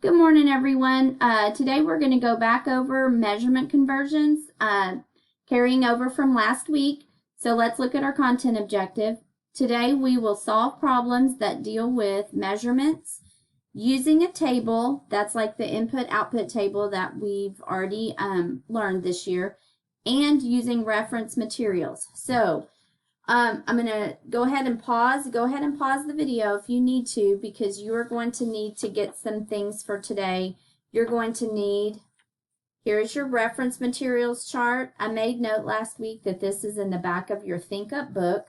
Good morning, everyone. Today we're going to go back over measurement conversions, carrying over from last week. So let's look at our content objective. Today we will solve problems that deal with measurements using a table. That's like the input-output table that we've already learned this year, and using reference materials. So I'm going to go ahead and pause the video if you need to, because you're going to need to get some things for today. You're going to need, here's your reference materials chart. I made note last week that this is in the back of your Think Up book.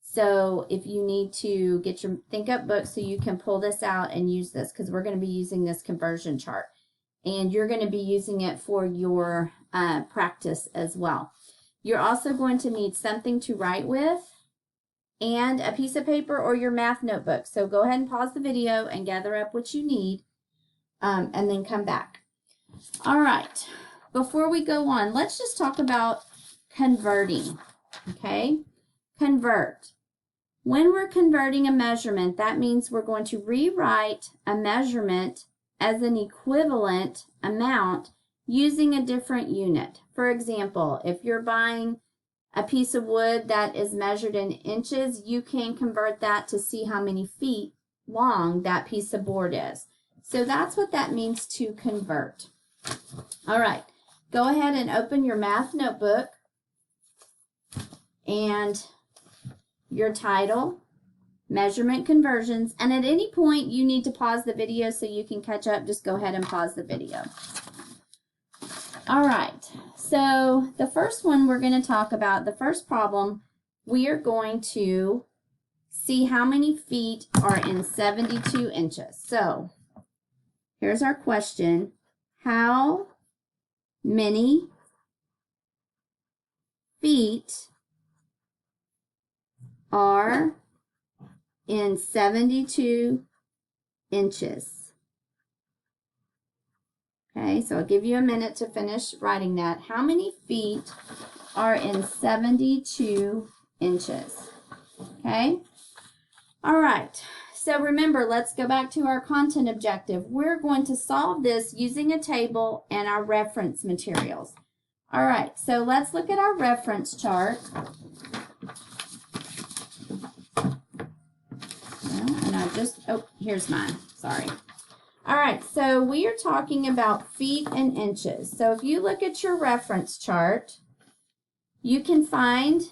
So if you need to get your Think Up book so you can pull this out and use this, because we're going to be using this conversion chart. And you're going to be using it for your practice as well. You're also going to need something to write with and a piece of paper or your math notebook. So go ahead and pause the video and gather up what you need and then come back. All right, before we go on, let's just talk about converting, okay? Convert. When we're converting a measurement, that means we're going to rewrite a measurement as an equivalent amount using a different unit. For example, if you're buying a piece of wood that is measured in inches, you can convert that to see how many feet long that piece of board is. So that's what that means to convert. All right, go ahead and open your math notebook and your title, measurement conversions, and at any point you need to pause the video so you can catch up. Just go ahead and pause the video. All right, so the first one we're going to talk about, the first problem, we are going to see how many feet are in 72 inches. So here's our question. How many feet are in 72 inches? Okay, so I'll give you a minute to finish writing that. How many feet are in 72 inches? Okay, all right. So remember, let's go back to our content objective. We're going to solve this using a table and our reference materials. All right, so let's look at our reference chart. Here's mine, sorry. All right, so we are talking about feet and inches. So if you look at your reference chart, you can find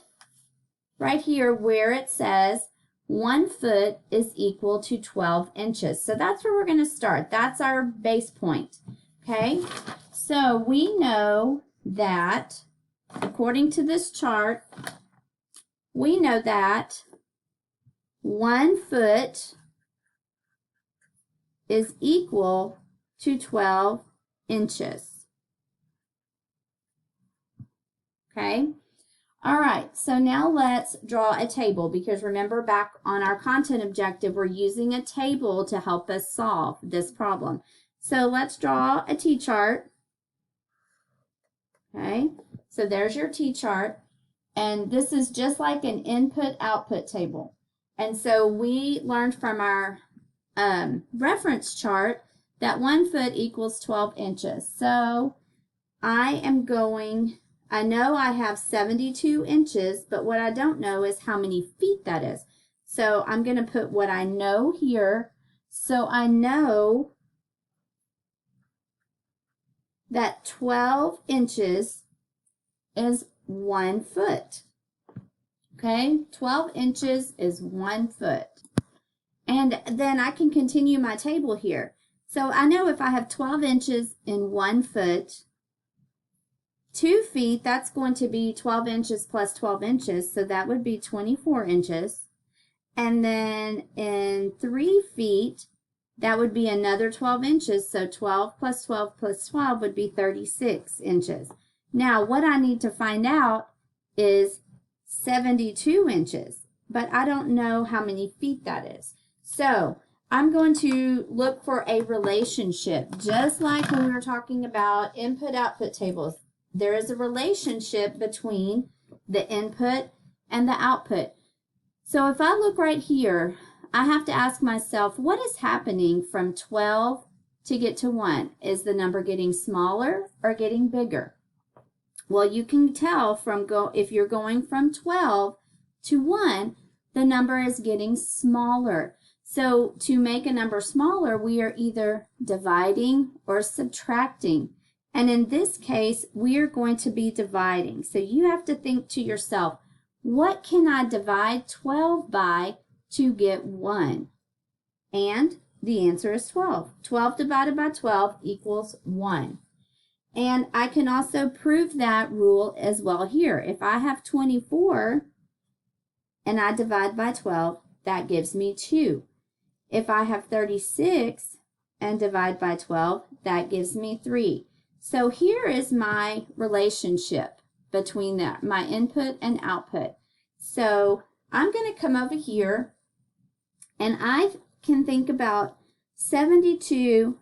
right here where it says 1 foot is equal to 12 inches. So that's where we're going to start. That's our base point, okay? So we know that, according to this chart, we know that 1 foot is equal to 12 inches. Okay? All right, so now let's draw a table, because remember, back on our content objective, we're using a table to help us solve this problem. So let's draw a T-chart. Okay, so there's your T-chart, and this is just like an input-output table. And so we learned from our reference chart that 1 foot equals 12 inches. So I know I have 72 inches, but what I don't know is how many feet that is. So I'm going to put what I know here. So I know that 12 inches is 1 foot. Okay, 12 inches is 1 foot. And then I can continue my table here. So I know if I have 12 inches in 1 foot, 2 feet, that's going to be 12 inches plus 12 inches, so that would be 24 inches. And then in 3 feet, that would be another 12 inches, so 12 plus 12 plus 12 would be 36 inches. Now, what I need to find out is 72 inches, but I don't know how many feet that is. So I'm going to look for a relationship, just like when we were talking about input-output tables. There is a relationship between the input and the output. So if I look right here, I have to ask myself, what is happening from 12 to get to 1? Is the number getting smaller or getting bigger? Well, you can tell from if you're going from 12 to 1, the number is getting smaller. So to make a number smaller, we are either dividing or subtracting. And in this case, we are going to be dividing. So you have to think to yourself, what can I divide 12 by to get 1? And the answer is 12. 12 divided by 12 equals 1. And I can also prove that rule as well here. If I have 24 and I divide by 12, that gives me 2. If I have 36 and divide by 12, that gives me 3. So here is my relationship between my input and output. So I'm going to come over here and I can think about 72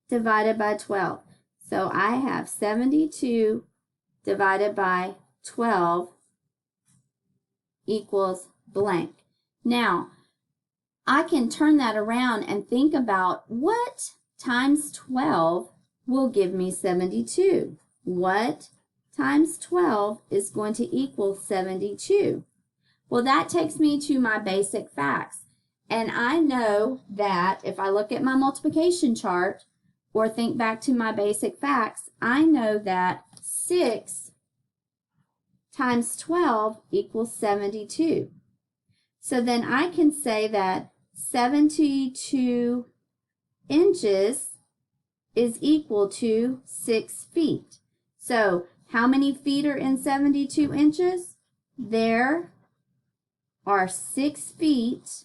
divided by 12. So I have 72 divided by 12 equals blank. Now, I can turn that around and think about what times 12 will give me 72. What times 12 is going to equal 72? Well, that takes me to my basic facts. And I know that if I look at my multiplication chart or think back to my basic facts, I know that 6 times 12 equals 72. So then I can say that 72 inches is equal to 6 feet. So how many feet are in 72 inches? There are 6 feet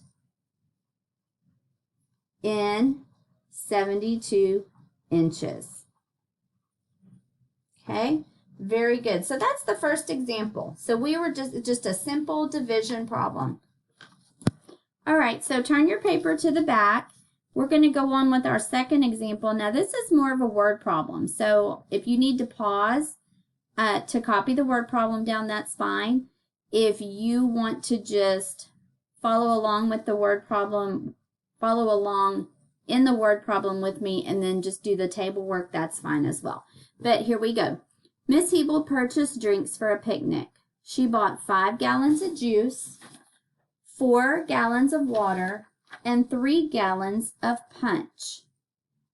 in 72 inches. Okay, very good. So that's the first example. So we were just a simple division problem. All right, so turn your paper to the back. We're going to go on with our second example. Now this is more of a word problem. So if you need to pause to copy the word problem down, that's fine. If you want to just follow along with the word problem, follow along in the word problem with me and then just do the table work, that's fine as well. But here we go. Miss Hebel purchased drinks for a picnic. She bought 5 gallons of juice, 4 gallons of water, and 3 gallons of punch.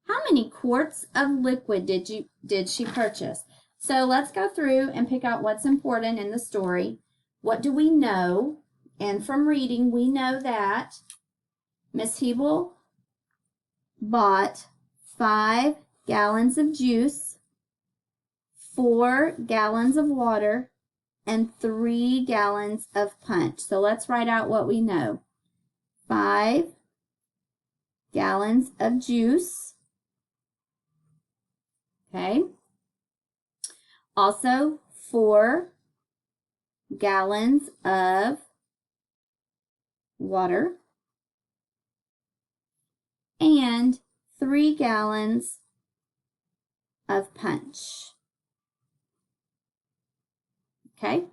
How many quarts of liquid did she purchase? So let's go through and pick out what's important in the story. What do we know? And from reading, we know that Miss Hebel bought 5 gallons of juice, 4 gallons of water, and 3 gallons of punch. So let's write out what we know. 5 gallons of juice. Okay. Also 4 gallons of water and 3 gallons of punch. Okay,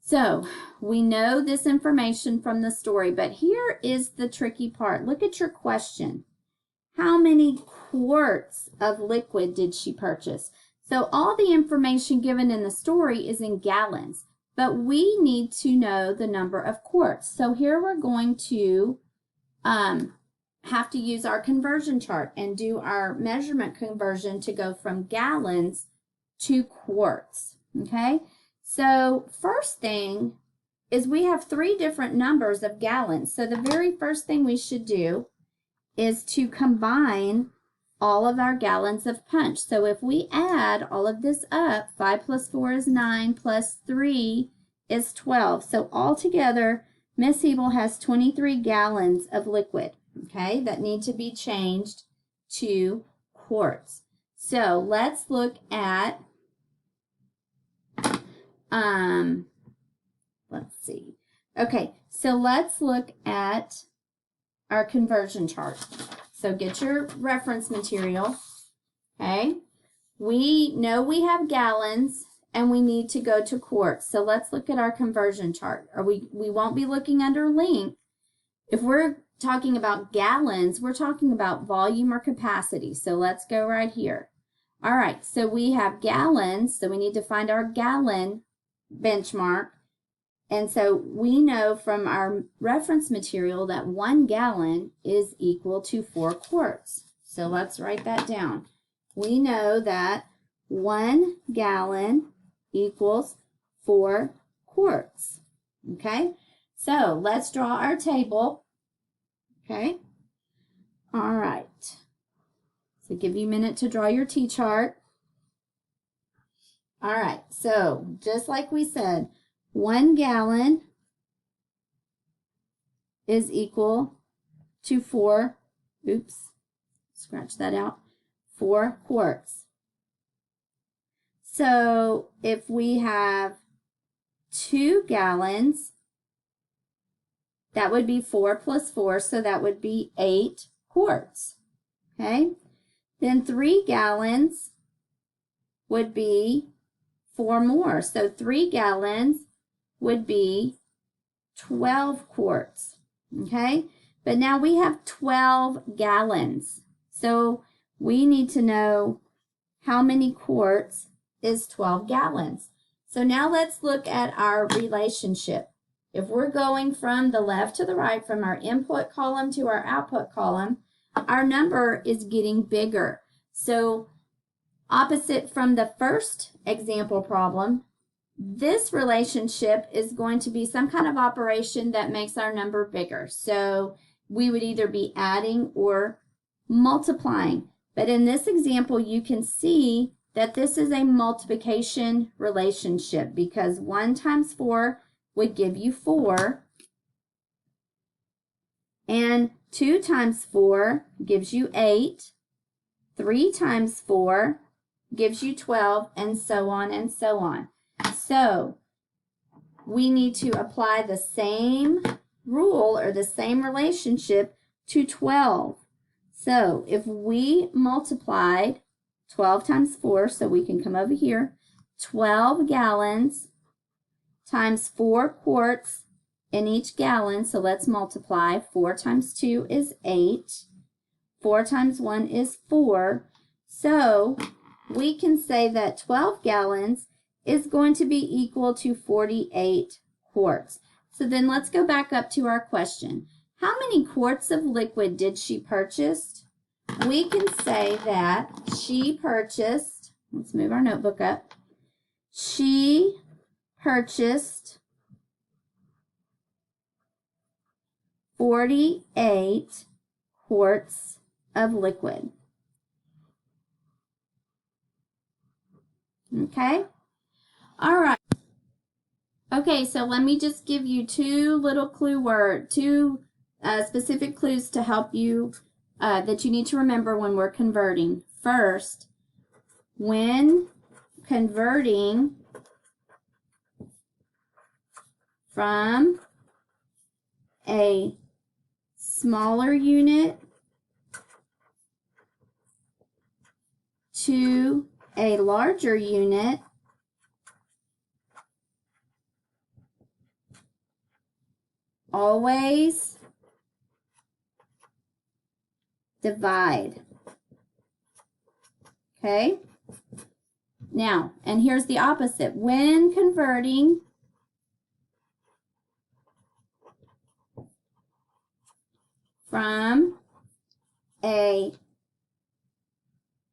so we know this information from the story, but here is the tricky part. Look at your question. How many quarts of liquid did she purchase? So all the information given in the story is in gallons, but we need to know the number of quarts. So here we're going to have to use our conversion chart and do our measurement conversion to go from gallons to quarts, okay? So first thing is we have 3 different numbers of gallons. So the very first thing we should do is to combine all of our gallons of punch. So if we add all of this up, 5 plus 4 is 9, plus 3 is 12. So altogether, Miss Hebel has 23 gallons of liquid, okay, that need to be changed to quarts. So let's look at, let's see. Okay, so let's look at our conversion chart. So get your reference material, okay? We know we have gallons and we need to go to quarts. So let's look at our conversion chart. We won't be looking under length If we're talking about gallons, we're talking about volume or capacity. So let's go right here. All right, so we have gallons, so we need to find our gallon benchmark. And so we know from our reference material that 1 gallon is equal to 4 quarts. So let's write that down. We know that 1 gallon equals 4 quarts. Okay, so let's draw our table. Okay, all right. So give you a minute to draw your T-chart. All right, so just like we said, 1 gallon is equal to 4, scratch that out, 4 quarts. So if we have 2 gallons, that would be 4 plus 4, so that would be 8 quarts. Okay, then 3 gallons would be 4 more, so 3 gallons would be 12 quarts. Okay, but now we have 12 gallons, so we need to know how many quarts is 12 gallons. So now let's look at our relationship. If we're going from the left to the right, from our input column to our output column, our number is getting bigger. So opposite from the first example problem, this relationship is going to be some kind of operation that makes our number bigger. So we would either be adding or multiplying. But in this example, you can see that this is a multiplication relationship because 1 times 4 would give you 4, and 2 times 4 gives you 8, 3 times 4 gives you 12, and so on and so on. So we need to apply the same rule or the same relationship to 12. So if we multiplied 12 times 4, so we can come over here, 12 gallons times 4 quarts in each gallon. So let's multiply. 4 times 2 is 8. 4 times 1 is 4. So we can say that 12 gallons is going to be equal to 48 quarts. So then let's go back up to our question. How many quarts of liquid did she purchase? We can say that she purchased, let's move our notebook up. She purchased 48 quarts of liquid. Okay? All right. Okay, so let me just give you two specific clues to help you that you need to remember when we're converting. First, when converting from a smaller unit to a larger unit, always divide. Okay? Now, and here's the opposite. When converting from a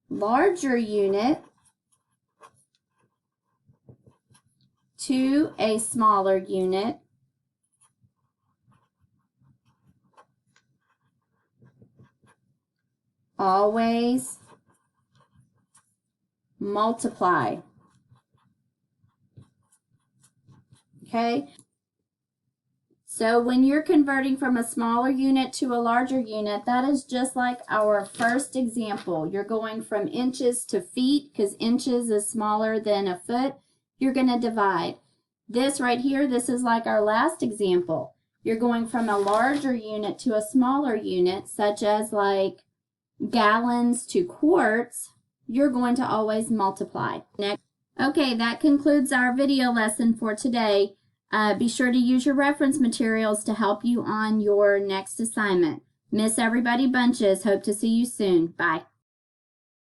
larger unit to a smaller unit, always multiply. Okay? So when you're converting from a smaller unit to a larger unit, that is just like our first example. You're going from inches to feet because inches is smaller than a foot. You're going to divide. This right here, this is like our last example. You're going from a larger unit to a smaller unit, such as like gallons to quarts. You're going to always multiply. Next. Okay, that concludes our video lesson for today. Be sure to use your reference materials to help you on your next assignment. Miss everybody bunches. Hope to see you soon. Bye.